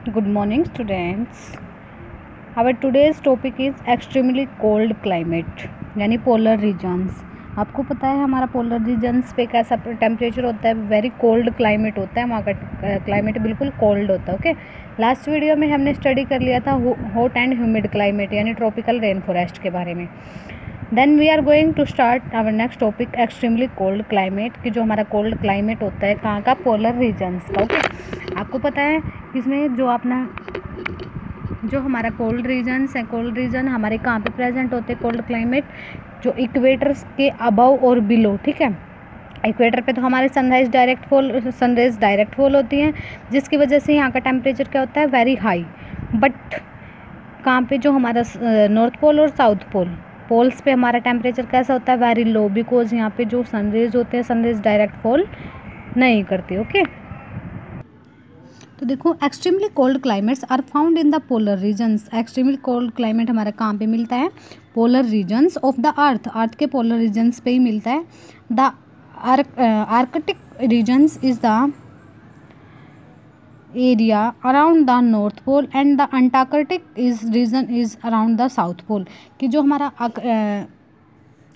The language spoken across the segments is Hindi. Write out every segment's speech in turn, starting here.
Good morning, students. Our today's topic is extremely cold climate यानी पोलर रीजन्स। आपको पता है हमारा पोलर रीजन्स पे कैसा टेम्परेचर होता है। वेरी कोल्ड क्लाइमेट होता है, वहाँ का क्लाइमेट बिल्कुल कोल्ड होता है। ओके, लास्ट वीडियो में हमने स्टडी कर लिया था हॉट एंड ह्यूमिड क्लाइमेट यानी ट्रॉपिकल रेन फॉरेस्ट के बारे में। Then we are going to start our next topic extremely cold climate कि जो हमारा कोल्ड क्लाइमेट होता है कहाँ का, पोलर रीजन्स का। ओके, आपको पता है इसमें जो हमारा कोल्ड रीजन्स है, कोल्ड रीजन हमारे कहाँ पे प्रेजेंट होते हैं कोल्ड क्लाइमेट, जो इक्वेटर्स के अबव और बिलो। ठीक है, इक्वेटर पे तो हमारे सनरेज डायरेक्ट फॉल होती हैं, जिसकी वजह से यहाँ का टेम्परेचर क्या होता है, वेरी हाई। बट कहाँ पे, जो हमारा नॉर्थ पोल और साउथ पोल्स पे हमारा टेम्परेचर कैसा होता है, वेरी लो, बिकॉज यहाँ पे जो सनरेज होते हैं सनरेज डायरेक्ट फॉल नहीं करती। ओके, तो देखो extremely cold climates are found in the polar regions. Extremely cold climate हमारा कहाँ पे मिलता है, polar regions of the earth के पोलर रीजन्स पे ही मिलता है। The Arctic regions is the area around the North Pole and the Antarctic region is around the South Pole. कि जो हमारा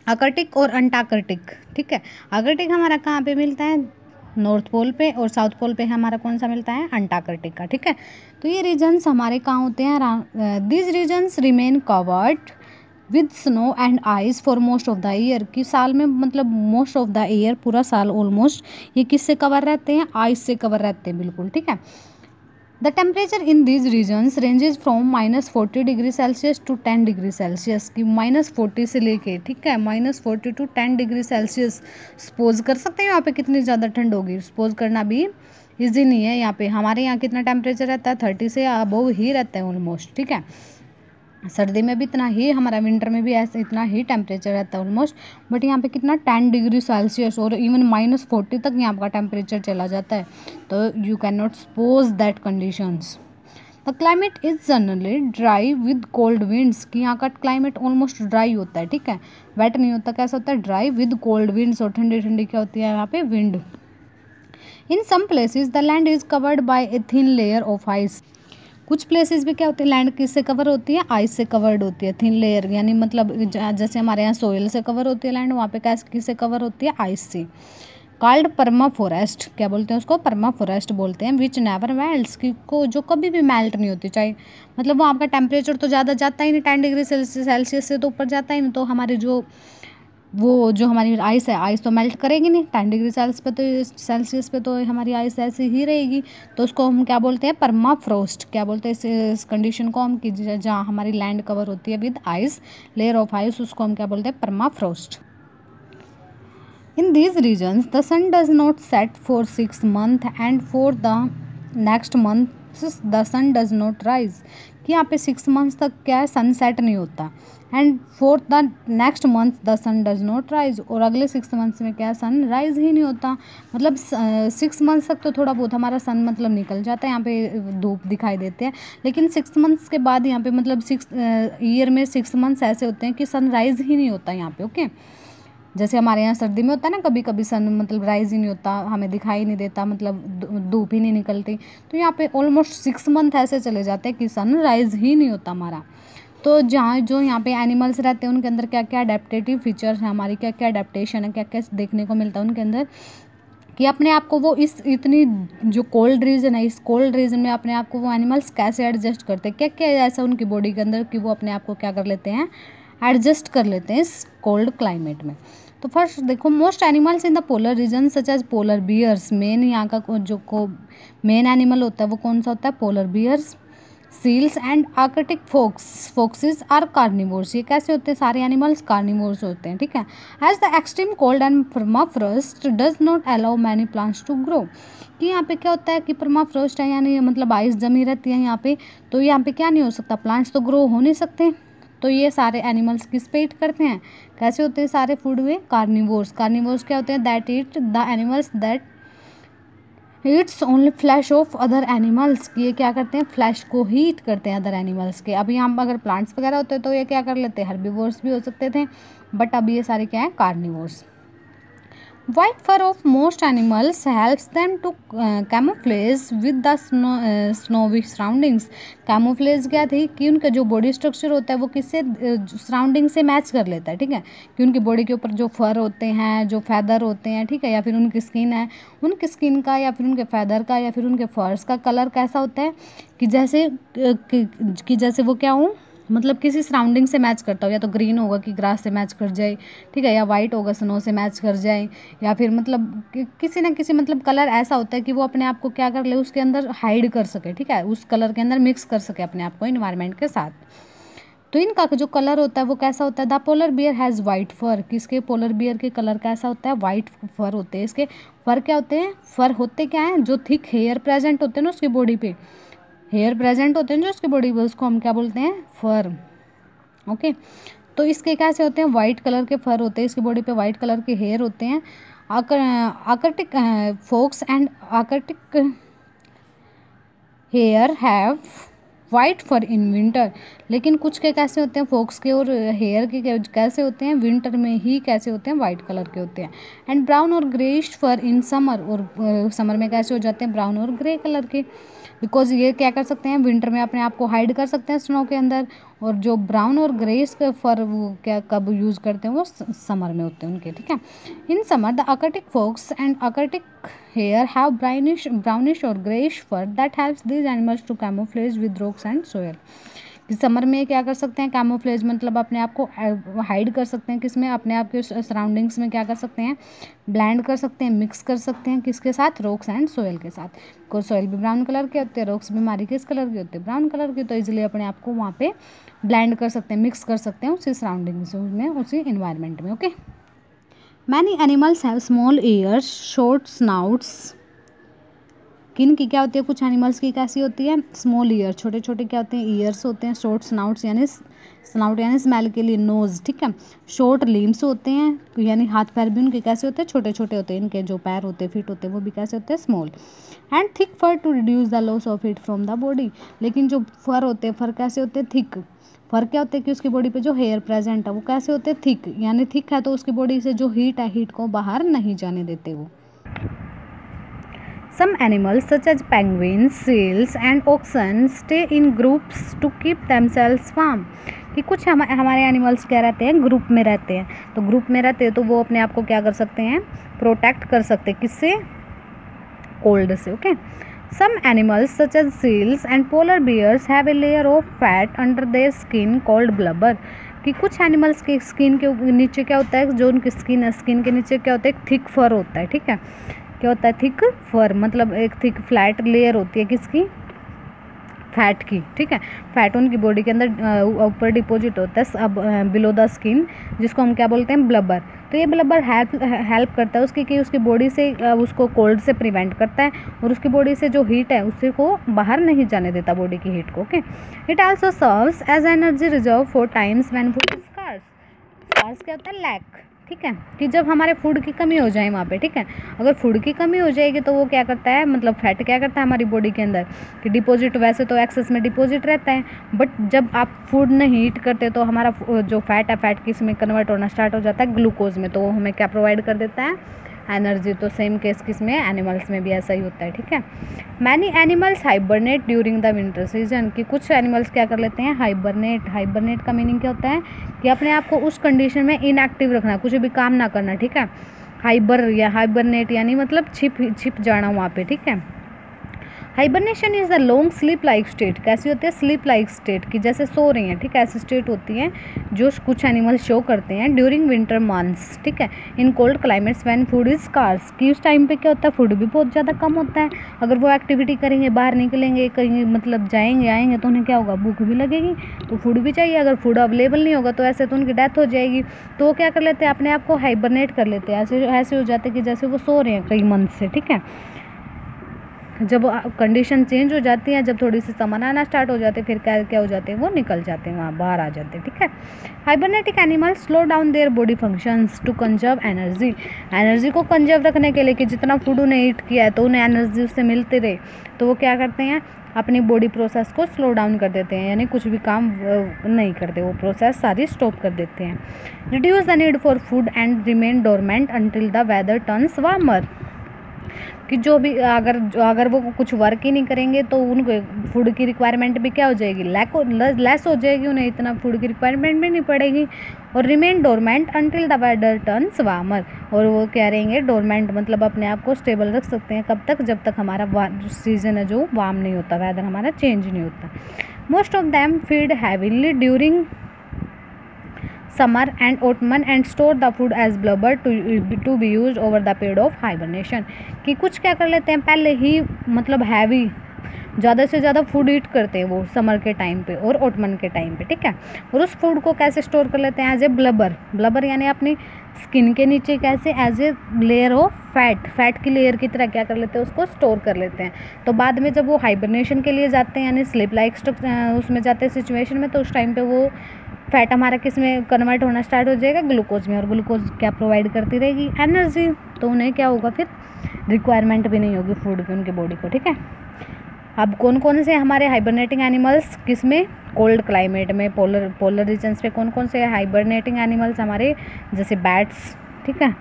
आर्कटिक और अंटार्कटिक, ठीक है, आर्कटिक हमारा कहाँ पे मिलता है, नॉर्थ पोल पे, और साउथ पोल पे हमारा कौन सा मिलता है, अंटार्कटिक का। ठीक है, तो ये रीजन्स हमारे कहाँ होते हैं, this regions remain covered with snow and ice for most of the year. कि साल में मतलब मोस्ट ऑफ द ईयर, पूरा साल ऑलमोस्ट ये किससे कवर रहते हैं, आइस से कवर रहते हैं बिल्कुल। ठीक है, the temperature in these regions ranges from -40 degree Celsius to 10 degree Celsius. की -40 से लेके, ठीक है, -40 टू 10 डिग्री सेल्सियस। सपोज कर सकते हैं यहाँ पे कितनी ज़्यादा ठंड होगी, सपोज करना भी इजी नहीं है। यहाँ पे हमारे यहाँ कितना टेम्परेचर रहता है, 30 से अबव ही रहता है ऑलमोस्ट। ठीक है, सर्दी में भी इतना ही, हमारा विंटर में भी ऐसे इतना ही टेम्परेचर रहता है ऑलमोस्ट। बट यहाँ पे कितना 10 डिग्री सेल्सियस और इवन -40 तक यहाँ का टेम्परेचर चला जाता है। तो you can not suppose that conditions. The climate is generally dry with cold winds. कि यहाँ का क्लाइमेट ऑलमोस्ट ड्राई होता है, ठीक है, वेट नहीं होता। कैसा होता है, ड्राई विद कोल्ड विंड्स, और ठंडी ठंडी क्या होती है यहाँ पे, wind. In some places the land is covered by a thin layer of ice. कुछ प्लेसेस भी क्या होती है, लैंड किससे कवर होती है, आइस से कवर्ड होती है, थिन लेयर। यानी मतलब जैसे हमारे यहाँ सोयल से कवर होती है लैंड, वहाँ पे कैसे किससे कवर होती है, आइस से। कॉल्ड पर्मा फॉरेस्ट, क्या बोलते हैं उसको, पर्मा फॉरेस्ट बोलते हैं। विच नेवर मेल्ट्स, की को जो कभी भी मेल्ट नहीं होती, चाहे मतलब वहाँ का टेम्परेचर तो ज़्यादा जाता ही नहीं, 10 डिग्री सेल्सियस से तो ऊपर जाता ही नहीं, तो हमारी जो हमारी आइस है, आइस तो मेल्ट करेगी नहीं। 10 डिग्री सेल्सियस पे तो हमारी आइस ऐसी ही रहेगी। तो उसको हम क्या बोलते हैं, पर्मा फ्रोस्ट। क्या बोलते हैं इस कंडीशन को हम, कि जहाँ हमारी लैंड कवर होती है with ice, layer of ice, उसको हम क्या बोलते हैं, perma frost. In these regions, the sun does not set for 6 months and for the next months the sun does not rise. कि यहाँ पे 6 मंथ्स तक क्या है, सन सेट नहीं होता, and for the next month the sun does not rise, और अगले 6 मंथ्स में क्या है, सन राइज ही नहीं होता। मतलब 6 मंथ्स तक तो थोड़ा बहुत हमारा सन मतलब निकल जाता है, यहाँ पे धूप दिखाई देते हैं, लेकिन 6 मंथ्स के बाद यहाँ पे मतलब 6 ईयर में 6 मंथ्स ऐसे होते हैं कि सन राइज ही नहीं होता यहाँ पे। ओके, जैसे हमारे यहाँ सर्दी में होता है ना, कभी कभी सन मतलब राइज ही नहीं होता, हमें दिखाई नहीं देता, मतलब धूप ही नहीं निकलती। तो यहाँ पे ऑलमोस्ट 6 मंथ ऐसे चले जाते हैं कि सन राइज ही नहीं होता हमारा। तो जहाँ जो यहाँ पे एनिमल्स रहते हैं उनके अंदर क्या क्या अडेप्टेटिव फीचर्स हैं, हमारी क्या क्या अडेप्टेशन है, क्या क्या देखने को मिलता है उनके अंदर, कि अपने आप को वो इस इतनी जो कोल्ड रीजन है, इस कोल्ड रीजन में अपने आप को वो एनिमल्स कैसे एडजस्ट करते हैं, क्या क्या ऐसा उनकी बॉडी के अंदर कि वो अपने आप को क्या कर लेते हैं, एडजस्ट कर लेते हैं इस कोल्ड क्लाइमेट में। तो फर्स्ट देखो, most animals in the polar region such as polar bears. Main यहाँ का जो मेन एनिमल होता है वो कौन सा होता है, polar bears, seals and Arctic foxes are carnivores. ये कैसे होते हैं, सारे एनिमल्स कार्निवोर्स होते हैं। ठीक है, as the extreme cold and permafrost does not allow many plants to grow. कि यहाँ पे क्या होता है कि परमाफ्रोस्ट है, यानी मतलब आइस जमी रहती है यहाँ पे, तो यहाँ पे क्या नहीं हो सकता, प्लांट्स तो ग्रो हो नहीं सकते। तो ये सारे एनिमल्स किस पे ईट करते हैं, कैसे होते हैं सारे फूड में, कार्निवोर्स। कार्निवोर्स क्या होते हैं, that eat the animals that eats only flash of other animals. ये क्या करते हैं, फ्लैश को ही ईट करते हैं अदर एनिमल्स के। अभी हम अगर प्लांट्स वगैरह होते तो ये क्या कर लेते हैं, हर्बीवोर्स भी हो सकते थे, बट अभी ये सारे क्या है, carnivores. White fur of most animals helps them to camouflage with the snowy surroundings. Camouflage क्या थी कि उनका जो बॉडी स्ट्रक्चर होता है वो किससे सराउंडिंग से मैच कर लेता है, ठीक है, कि उनकी बॉडी के ऊपर जो फर होते हैं, जो फैदर होते हैं, ठीक है, या फिर उनकी स्किन है, उनकी स्किन का या फिर उनके फैदर का या फिर उनके फर्स का कलर कैसा होता है कि जैसे वो क्या हो, मतलब किसी सराउंडिंग से मैच करता हो, या तो ग्रीन होगा कि ग्रास से मैच कर जाए, ठीक है, या वाइट होगा स्नो से मैच कर जाए, या फिर मतलब किसी ना किसी मतलब कलर ऐसा होता है कि वो अपने आप को क्या कर ले, उसके अंदर हाइड कर सके, ठीक है, उस कलर के अंदर मिक्स कर सके अपने आप को इन्वायरमेंट के साथ। तो इनका जो कलर होता है वो कैसा होता है, the polar bear has white fur, किसके पोलर बियर के कलर कैसा होता है, वाइट फर होते हैं। इसके फर क्या होते हैं, फर होते क्या हैं, जो थिक हेयर प्रेजेंट होते हैं ना उसकी बॉडी पे, हेयर प्रेजेंट होते हैं जो उसकी बॉडी पे, उसको हम क्या बोलते हैं, फर। ओके, तो इसके कैसे होते हैं, वाइट कलर के फर होते हैं, इसकी बॉडी पे वाइट कलर के हेयर होते हैं। Arctic fox and Arctic hare have white fur in winter, लेकिन कुछ के कैसे होते हैं, फोक्स के और हेयर के कैसे होते हैं, विंटर में ही कैसे होते हैं, वाइट कलर के होते हैं। एंड ब्राउन और ग्रेइश फर इन समर, और समर में कैसे हो जाते हैं, ब्राउन और ग्रे कलर के, बिकॉज ये क्या कर सकते हैं, विंटर में अपने आप को हाइड कर सकते हैं स्नो के अंदर। और जो ब्राउन और ग्रेइश के फर वो क्या कब यूज़ करते हैं, वो समर में होते हैं उनके, ठीक है। In summer the arctic fox and Arctic hare have brownish और greyish fur that helps these animals to camouflage with rocks and soil. Summer में क्या कर सकते हैं, कैमोफ्लेज मतलब अपने आप को हाइड कर सकते हैं, किसमें, अपने आप के सराउंडिंग्स में क्या कर सकते हैं, ब्लेंड कर सकते हैं, मिक्स कर सकते हैं, किसके साथ, रॉक्स एंड सोयल के साथ। को सोयल भी ब्राउन कलर के होते हैं, रॉक्स भी हमारी किस कलर के होते हैं, ब्राउन कलर के, तो इजीली अपने आप को वहाँ पे ब्लेंड कर सकते हैं, मिक्स कर सकते हैं उसी सराउंडिंग्स में, उसी इन्वायरमेंट में। Okay, many animals have small ears, short snouts, किन की क्या होती है, कुछ एनिमल्स की कैसी होती है, स्मॉल ईयर, छोटे छोटे क्या होते हैं, ईयर्स होते हैं, शॉर्ट स्नाउट्स यानी स्नाउट यानी स्मेल के लिए नोज, ठीक है, शॉर्ट लिम्स होते हैं यानी हाथ पैर भी उनके कैसे होते हैं, छोटे छोटे होते हैं, इनके जो पैर होते हैं, फीट होते हैं, वो भी कैसे होते हैं, small. And thick fur to reduce the loss of heat from the body, लेकिन जो फर होते हैं, फर कैसे होते हैं, थिक, फर क्या होते हैं कि उसकी बॉडी पे जो हेयर प्रेजेंट है वो कैसे होते हैं, थिक, यानी थिक है तो उसकी बॉडी से जो हीट है, हीट को बाहर नहीं जाने देते वो। Some animals such as penguins, seals and oxen stay in groups to keep themselves warm, कि कुछ हमारे एनिमल्स क्या रहते हैं, ग्रुप में रहते हैं, तो ग्रुप में रहते हैं तो वो अपने आप को क्या कर सकते हैं, प्रोटेक्ट कर सकते हैं, किससे, कोल्ड से। Okay, some animals such as seals and polar bears have a layer of fat under their skin called blubber, कि कुछ एनिमल्स की स्किन के नीचे क्या होता है, जो उनकी स्किन है, स्किन के नीचे क्या होता है, एक थिक फर होता है, ठीक है, क्या होता है, थिक फर, मतलब एक थिक फ्लैट लेयर होती है किसकी, फैट की, ठीक है, फैट उनकी बॉडी के अंदर ऊपर डिपॉजिट होता है अब बिलो द स्किन, जिसको हम क्या बोलते हैं, ब्लबर। तो ये ब्लबर हेल्प करता है उसकी कि उसकी बॉडी से उसको कोल्ड से प्रिवेंट करता है, और उसकी बॉडी से जो हीट है उससे को बाहर नहीं जाने देता बॉडी की हीट को। Okay, it also serves as energy reserve for times when food is scarce, scarce क्या होता है, लैक, ठीक है, कि जब हमारे फूड की कमी हो जाए वहाँ पे, ठीक है, अगर फूड की कमी हो जाएगी तो वो क्या करता है, मतलब फैट क्या करता है हमारी बॉडी के अंदर कि डिपॉजिट, वैसे तो एक्सेस में डिपॉजिट रहता है, बट जब आप फूड नहीं हीट करते तो हमारा जो फैट है, फैट किस में कन्वर्ट होना स्टार्ट हो जाता है, ग्लूकोज में, तो वो हमें क्या प्रोवाइड कर देता है, एनर्जी। तो सेम केस किस में, एनिमल्स में भी ऐसा ही होता है, ठीक है। Many animals hibernate during the winter season, कि कुछ एनिमल्स क्या कर लेते हैं, हाइबरनेट। हाइबरनेट का मीनिंग क्या होता है कि अपने आप को उस कंडीशन में इनएक्टिव रखना, कुछ भी काम ना करना, ठीक है। हाइबरनेट यानी मतलब छिप जाना वहाँ पे, ठीक है। Hibernation is the long sleep like state, कैसी होती है, स्लीप लाइक स्टेट, की जैसे सो रही हैं, ठीक है, ऐसी स्टेट होती है जो कुछ एनिमल्स शो करते हैं ड्यूरिंग विंटर मंथ्स, ठीक है, in cold climates when food is scarce, कि उस टाइम पे क्या होता है, फूड भी बहुत ज़्यादा कम होता है, अगर वो एक्टिविटी करेंगे, बाहर निकलेंगे कहीं, मतलब जाएंगे आएंगे, तो उन्हें क्या होगा, भूख भी लगेगी, तो फूड भी चाहिए, अगर फूड अवेलेबल नहीं होगा तो ऐसे तो उनकी डेथ हो जाएगी, तो वो क्या कर लेते हैं, अपने आप को हाइबरनेट कर लेते हैं, ऐसे हो जाते हैं कि जैसे वो सो रहे हैं कई मंथ से, ठीक है। जब कंडीशन चेंज हो जाती है, जब थोड़ी सी समर आना स्टार्ट हो जाते हैं, फिर क्या क्या हो जाते हैं, वो निकल जाते हैं, वहाँ बाहर आ जाते हैं, ठीक है। Hibernating animals slow down their body functions to conserve energy. Energy को कंजर्व रखने के लिए कि जितना फूड उन्हें ईट किया है तो उन्हें एनर्जी उससे मिलती रहे, तो वो क्या करते हैं, अपनी बॉडी प्रोसेस को स्लो डाउन कर देते हैं, यानी कुछ भी काम नहीं करते, वो प्रोसेस सारी स्टॉप कर देते हैं। Reduce the need for food and remain dormant until the weather turns warmer. कि जो भी अगर वो कुछ वर्क ही नहीं करेंगे तो उनको फूड की रिक्वायरमेंट भी क्या हो जाएगी, लेस हो जाएगी, उन्हें इतना फूड की रिक्वायरमेंट भी नहीं पड़ेगी। और remain dormant until the weather turns warmer, और वो क्या रहेंगे, डोरमेंट मतलब अपने आप को स्टेबल रख सकते हैं, कब तक, जब तक हमारा सीजन है जो वार्म नहीं होता, वेदर हमारा चेंज नहीं होता। Most of them feed heavily during summer and autumn and store the food as blubber to be used over the period of hibernation। कि कुछ क्या कर लेते हैं, पहले ही मतलब हैवी ज़्यादा से ज़्यादा फूड ईट करते हैं वो समर के टाइम पे और ऑटमन के टाइम पे, ठीक है। और उस फूड को कैसे स्टोर कर लेते हैं, एज ए ब्लबर यानी अपनी स्किन के नीचे कैसे, as a layer of fat की लेयर की तरह क्या कर लेते हैं, उसको स्टोर कर लेते हैं। तो बाद में जब वो हाइबरनेशन के लिए जाते हैं, यानी स्लीप लाइक उसमें जाते हैं सिचुएशन में, तो उस टाइम पे वो फैट हमारा किस में कन्वर्ट होना स्टार्ट हो जाएगा, ग्लूकोज में। और ग्लूकोज क्या प्रोवाइड करती रहेगी, एनर्जी। तो उन्हें क्या होगा, फिर रिक्वायरमेंट भी नहीं होगी फूड की उनकी बॉडी को, ठीक है। अब कौन कौन से हमारे हाइबरनेटिंग एनिमल्स किस में, कोल्ड क्लाइमेट में, पोलर रीजन्स पे कौन कौन से हाइबरनेटिंग एनिमल्स हमारे, जैसे बैट्स, ठीक है,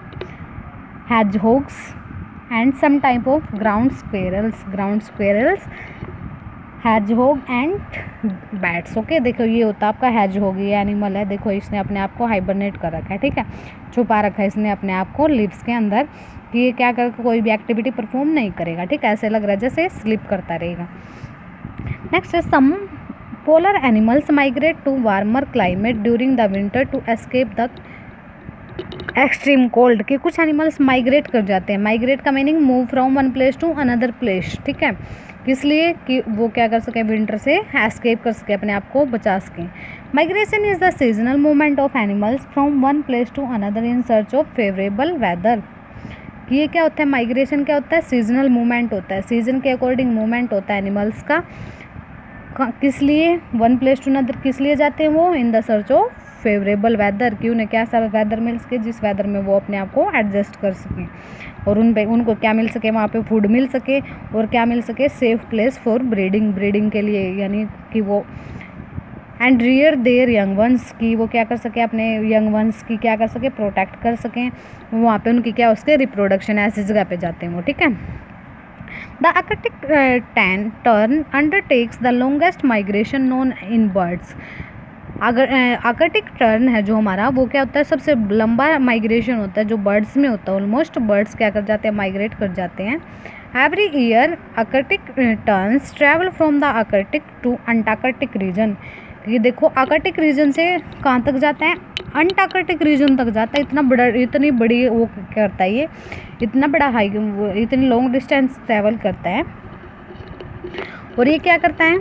hedgehogs and some type of ground squirrels, hedgehog and bats. Okay, देखो ये होता है आपका हैजहोग, ये एनिमल है, देखो इसने अपने आप को हाइबरनेट कर रखा है, ठीक है, छुपा रखा है इसने अपने आप को लीव्स के अंदर, कि ये क्या कर कोई भी एक्टिविटी परफॉर्म नहीं करेगा, ठीक है, ऐसे लग रहा है जैसे स्लीप करता रहेगा। नेक्स्ट है some polar animals migrate to warmer climate during the winter to escape the extreme cold. कि कुछ एनिमल्स माइग्रेट कर जाते हैं, माइग्रेट का meaning move from one place to another place, ठीक है, इसलिए कि वो क्या कर सके, विंटर से एस्केप कर सके, अपने आप को बचा सके। Migration is the seasonal movement of animals from one place to another in search of favourable weather. कि ये क्या होता है, माइग्रेशन क्या होता है, सीजनल मूवमेंट होता है, सीजन के अकॉर्डिंग मूवमेंट होता है एनिमल्स का। किस लिए, वन प्लेस टू अनदर किस लिए जाते हैं वो, in the search of favourable weather, कि उन्हें क्या सा वेदर मिल सके, जिस वेदर में वो अपने आप को एडजस्ट कर सकें, और उनको क्या मिल सके, वहाँ पे फूड मिल सके, और क्या मिल सके, सेफ प्लेस फॉर ब्रीडिंग के लिए, यानी कि वो and rear there young ones, की वो क्या कर सके, अपने यंग वंस की क्या कर सके, प्रोटेक्ट कर सकें, वहाँ पे उनकी क्या उसके रिप्रोडक्शन, ऐसी जगह पे जाते हैं वो, ठीक है। The Arctic tern undertakes the longest migration known in birds. अगर आर्कटिक टर्न है जो हमारा, वो क्या होता है, सबसे लंबा माइग्रेशन होता है जो बर्ड्स में होता है। ऑलमोस्ट बर्ड्स क्या कर जाते हैं, माइग्रेट कर जाते हैं। Every year Arctic terns travel from the Arctic to Antarctic region. ये देखो आर्कटिक रीजन से कहाँ तक जाता है, अंटार्कटिक रीजन तक जाता है। इतनी बड़ी वो करता है, ये इतना बड़ा इतनी लॉन्ग डिस्टेंस ट्रैवल करता है। और ये क्या करता है,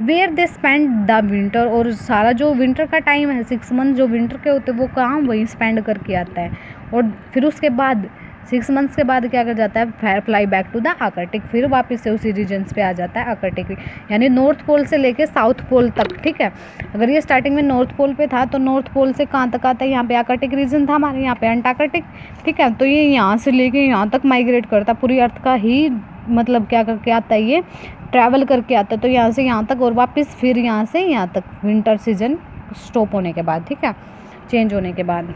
where they spend the winter, और सारा जो विंटर का टाइम है, 6 मंथ जो विंटर के होते हैं, वो काम वही स्पेंड करके आता है। और फिर उसके बाद 6 मंथ्स के बाद क्या कर जाता है, fly back to the Arctic, फिर वापस से उसी रीजन्स पे आ जाता है आर्कटिक, यानी नॉर्थ पोल से लेके साउथ पोल तक, ठीक है। अगर ये स्टार्टिंग में नॉर्थ पोल पे था, तो नॉर्थ पोल से कहाँ तक आता है, यहाँ पे आर्कटिक रीजन था हमारे, यहाँ पे अंटार्कटिक, ठीक है। तो ये यहाँ से लेके यहाँ तक माइग्रेट करता, पूरी अर्थ का ही मतलब क्या करके आता है, ये ट्रैवल करके आता है। तो यहाँ से यहाँ तक और वापस फिर यहाँ से यहाँ तक, विंटर सीजन स्टॉप होने के बाद, ठीक है, चेंज होने के बाद।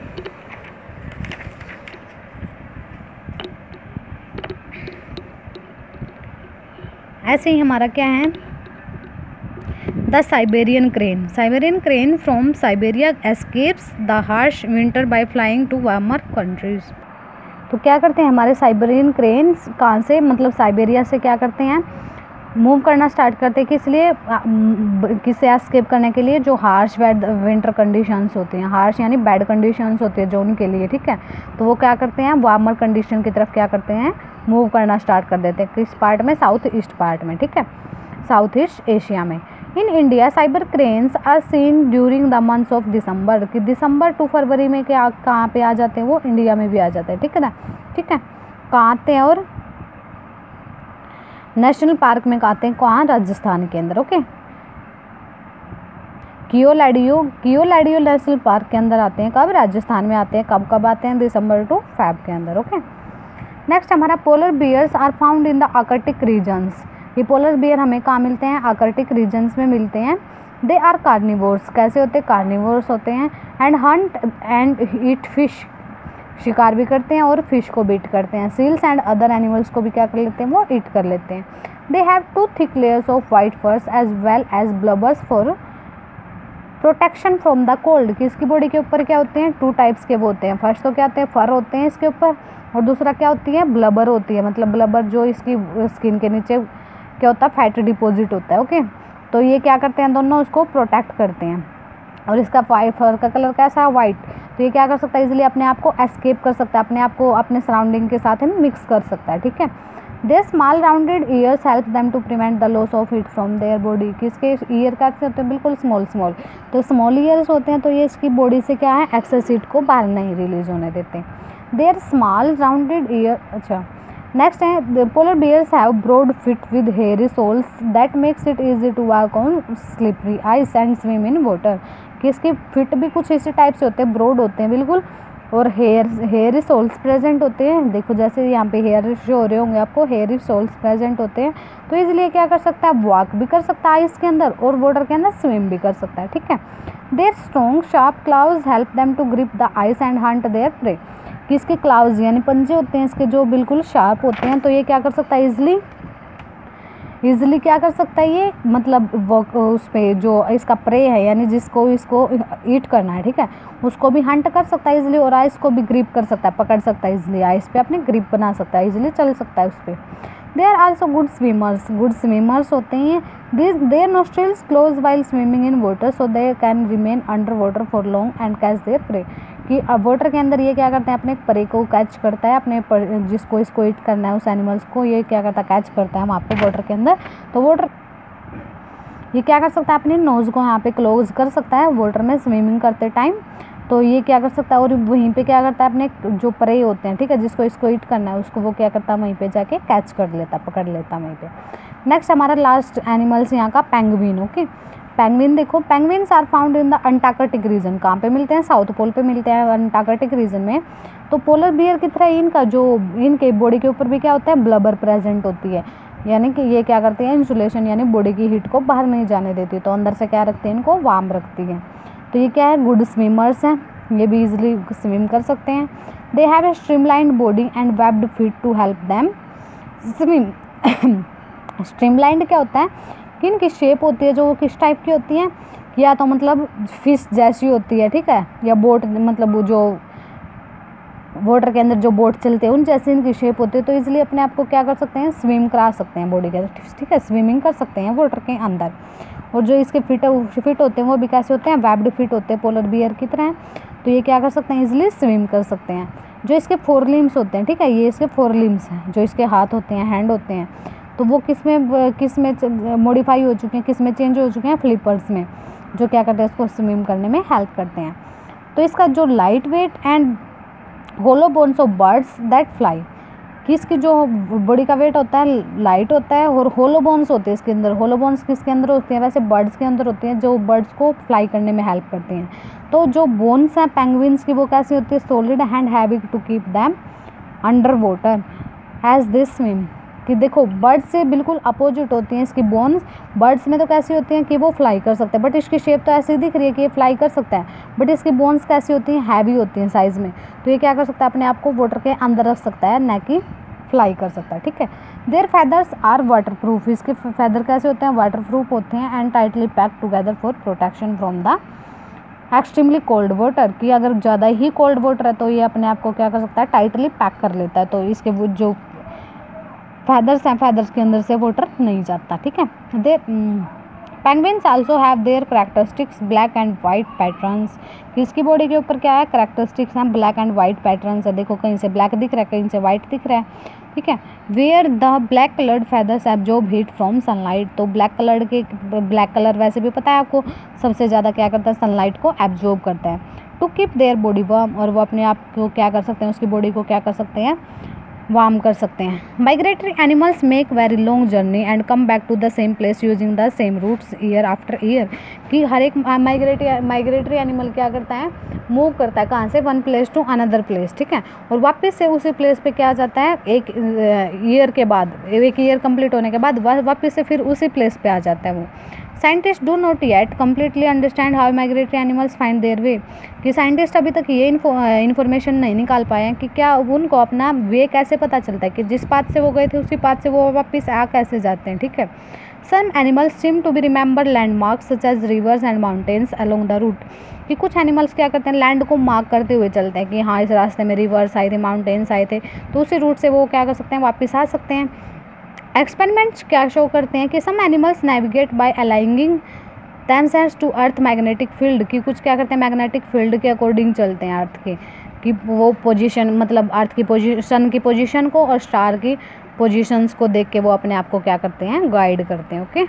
ऐसे ही हमारा क्या है, the Siberian crane from Siberia escapes the harsh winter by flying to warmer countries. तो क्या करते हैं हमारे साइबेरियन क्रेन्स, कहाँ से, मतलब साइबेरिया से क्या करते हैं, मूव करना स्टार्ट करते हैं। किस लिए, किससे एस्केप करने के लिए, जो हार्श विंटर कंडीशंस होती हैं, हार्श यानी बैड कंडीशंस होती है जो उनके लिए, ठीक है। तो वो क्या करते हैं, वार्मर कंडीशन की तरफ क्या करते हैं, मूव करना स्टार्ट कर देते हैं। किस पार्ट में, साउथ ईस्ट पार्ट में, ठीक है, साउथ ईस्ट एशिया में। In India Siberian cranes are seen during the months of December, कि दिसंबर टू फरवरी में क्या कहाँ पे आ जाते हैं, वो इंडिया में भी आ जाते हैं, ठीक है ना, ठीक है। कहाँ आते हैं, और नेशनल पार्क में आते हैं कहाँ, राजस्थान के अंदर। ओके, कियोलाडियो नेशनल पार्क के अंदर आते हैं कब, राजस्थान में आते हैं। कब कब आते हैं, दिसंबर टू फेब के अंदर। ओके, नेक्स्ट हमारा polar bears are found in the Arctic regions. ये पोलर बियर हमें कहाँ मिलते हैं, आर्कटिक रीजन्स में मिलते हैं। दे आर कार्निवोर्स, कैसे होते हैं, कार्निवोर्स होते हैं। And Hunt and eat fish, शिकार भी करते हैं और फिश को भी ईट करते हैं। सील्स एंड अदर एनिमल्स को भी क्या कर लेते हैं, वो ईट कर लेते हैं। They have 2 thick layers of white furs as well as blubbers for protection from the cold. कि इसकी बॉडी के ऊपर क्या होते हैं, 2 टाइप्स के वो होते हैं। फर्स्ट तो क्या होते हैं, फर होते हैं इसके ऊपर, और दूसरा क्या होती है, ब्लबर होती है। मतलब ब्लबर जो इसकी स्किन के नीचे क्या होता है, फैट डिपॉजिट होता है। ओके, तो ये क्या करते हैं, दोनों उसको प्रोटेक्ट करते हैं। और इसका फर का कलर कैसा है, वाइट। तो ये क्या कर सकता है, इजीली अपने आप को एस्केप कर सकता है, अपने आप को अपने सराउंडिंग के साथ मिक्स कर सकता है। ठीक है, they small rounded ears help them to prevent the loss of heat from their body. किसके ईयर कैसे होते हैं, बिल्कुल स्मॉल, तो स्मॉल ईयर्स होते हैं, तो ये इसकी बॉडी से क्या है, एक्सेस हीट को बाहर नहीं रिलीज होने देते। Their small rounded ear. अच्छा, नेक्स्ट है polar bears have broad feet with hairy soles that makes it easy to walk on slippery ice and swim in water. कि इसके फिट भी कुछ इसी टाइप से होते हैं, ब्रॉड होते हैं बिल्कुल, और हेयरी सोल्स प्रेजेंट होते हैं। देखो जैसे यहाँ पे हेयर शो हो रहे होंगे आपको, हेयरी सोल्स प्रेजेंट होते हैं। तो इसलिए क्या कर सकता है, वॉक भी कर सकता है आइस के अंदर और वाटर के अंदर स्विम भी कर सकता है। ठीक है, their strong sharp claws help them to grip the ice and hunt their prey. कि इसके क्लाउज यानी पंजे होते हैं इसके जो बिल्कुल शार्प होते हैं, तो ये क्या कर सकता है, इजीली क्या कर सकता है ये, मतलब वो उस पर जो इसका प्रे है यानी जिसको इसको ईट करना है, ठीक है, उसको भी हंट कर सकता है इजीली, और आइस को भी ग्रिप कर सकता है, पकड़ सकता है इजीली, आइस पे अपने ग्रिप बना सकता है, इजीली चल सकता है उस पर। They are also good swimmers होते हैं। Their nostrils close while swimming in water so they can remain under water for long and catch their prey. कि अब वाटर के अंदर ये क्या करते हैं, अपने प्रे को कैच करता है, अपने जिसको इसको ईट करना है उस एनिमल्स को, ये क्या करता है, कैच करता है वहाँ पे वाटर के अंदर। तो वाटर ये क्या कर सकता है, अपनी नोज़ को यहाँ पे क्लोज कर सकता है वाटर में स्विमिंग करते टाइम। तो ये क्या कर सकता है, और वहीं पे क्या करता है, अपने जो प्रे होते हैं, ठीक है, जिसको इसको ईट करना है उसको वो क्या करता है, वहीं पे जाके कैच कर लेता, पकड़ लेता वहीं पे। नेक्स्ट हमारा लास्ट एनिमल्स यहाँ का पेंगुइन। ओके, पेंगुइन देखो, penguins are found in the Antarctic region. कहाँ पे मिलते हैं, साउथ पोल पे मिलते हैं, अंटार्कटिक रीजन में। तो पोलर बियर की तरह इनका जो इनके बॉडी के ऊपर भी क्या होता है, ब्लबर प्रेजेंट होती है, यानी कि ये क्या करते हैं, इंसुलेशन यानी बॉडी की हीट को बाहर नहीं जाने देती, तो अंदर से क्या रखते हैं, इनको वार्म रखती है। तो ये क्या है, गुड स्विमर्स हैं, ये भी इजीली स्विम कर सकते हैं। They have a streamlined body and webbed feet to help them swim. Streamlined क्या होता है, कि इनकी शेप होती है जो वो किस टाइप की होती है, या तो मतलब फिश जैसी होती है, ठीक है, या बोट, मतलब वो जो वाटर के अंदर जो बोट चलते हैं उन जैसी इनकी शेप होती है। तो इसलिए अपने आप को क्या कर सकते हैं, स्विम करा सकते हैं बॉडी के अंदर, ठीक है, स्विमिंग कर सकते हैं वाटर के अंदर। और जो इसके फिट होते हैं वो भी कैसे होते हैं, वेब्ड फिट होते हैं, पोलर बियर की तरह। तो ये क्या कर सकते हैं, इजीली स्विम कर सकते हैं। जो इसके 4 लिम्स होते हैं, ठीक है, ये इसके 4 लिम्स हैं, जो इसके हाथ होते हैं, हैंड होते हैं, तो वो किस में मॉडिफाई हो चुके हैं, किस में चेंज हो चुके हैं, फ्लिपर्स में, जो क्या करते हैं, उसको स्विम करने में हेल्प करते हैं। तो इसका जो light weight and hollow bones of birds that fly, कि इसकी जो बॉडी का वेट होता है लाइट होता है, और होलो बोन्स होते हैं इसके अंदर। होलो बोन्स किसके अंदर होती हैं, वैसे बर्ड्स के अंदर होती हैं, जो बर्ड्स को फ्लाई करने में हेल्प करती हैं। तो जो बोन्स हैं पेंगुइन्स की वो कैसी होती है, solid and heavy to keep them under water as they swim. कि देखो बर्ड्स से बिल्कुल अपोजिट होती हैं इसकी बोन्स। बर्ड्स में तो कैसी होती हैं कि वो फ्लाई कर सकते हैं, बट इसकी शेप तो ऐसी दिख रही है कि ये फ्लाई कर सकता है, बट इसकी बोन्स कैसी होती हैं, हैवी होती हैं साइज़ में। तो ये क्या कर सकता है, अपने आप को वाटर के अंदर रख सकता है, ना कि फ्लाई कर सकता है, ठीक है। Their feathers are water proof, इसके फैदर कैसे होते हैं, वाटर प्रूफ होते हैं, and tightly packed together for protection from the extremely cold water. कि अगर ज़्यादा ही कोल्ड वाटर है तो ये अपने आप को क्या कर सकता है, टाइटली पैक कर लेता है, तो इसके वो जो फैदर्स हैं, फैदर्स के अंदर से वाटर नहीं जाता, ठीक है। They penguins also have their characteristics black and white patterns. इसकी बॉडी के ऊपर क्या है, करैक्टरिस्टिक्स हैं, ब्लैक एंड वाइट पैटर्न्स है। देखो कहीं से ब्लैक दिख रहा है, कहीं से वाइट दिख रहा है, ठीक है। Where the black coloured feathers absorb heat from sunlight. तो ब्लैक कलर वैसे भी पता है आपको, सबसे ज़्यादा क्या करता है, सनलाइट को एब्जॉर्ब करता है। To keep their body warm, और वो अपने आप को क्या कर सकते हैं, उसकी बॉडी को क्या कर सकते हैं, वार्म कर सकते हैं। Migratory animals make very long journey and come back to the same place using the same routes year after year, कि हर एक माइग्रेटरी एनिमल क्या करता है, मूव करता है कहाँ से, one place to another place, ठीक है, और वापस से उसी प्लेस पे क्या आ जाता है, एक ईयर के बाद, एक ईयर कंप्लीट होने के बाद वापस से फिर उसी प्लेस पे आ जाता है वो। Scientist do not yet completely understand how migratory animals find their way, कि साइंटिस्ट अभी तक ये इन्फॉर्मेशन नहीं निकाल पाए हैं कि क्या उनको अपना वे कैसे पता चलता है, कि जिस पाथ से वो गए थे उसी पाथ से वो वापस आ कैसे जाते हैं, ठीक है। Some animals seem to be remember landmarks such as rivers and mountains along the route, कि कुछ एनिमल्स क्या करते हैं, लैंड को मार्क करते हुए चलते हैं कि हाँ इस रास्ते में रिवर्स आए थे, माउंटेन्स आए थे, तो उसी रूट से वो क्या कर सकते हैं, वापस आ सकते हैं। एक्सपेरिमेंट्स क्या शो करते हैं कि some animals navigate by aligning themselves to earth magnetic field, कि कुछ क्या करते हैं, मैग्नेटिक फील्ड के अकॉर्डिंग चलते हैं अर्थ के, कि वो पोजीशन, मतलब अर्थ की पोजीशन, की पोजीशन को और स्टार की पोजीशंस को देख के वो अपने आप को क्या करते हैं, गाइड करते हैं। ओके।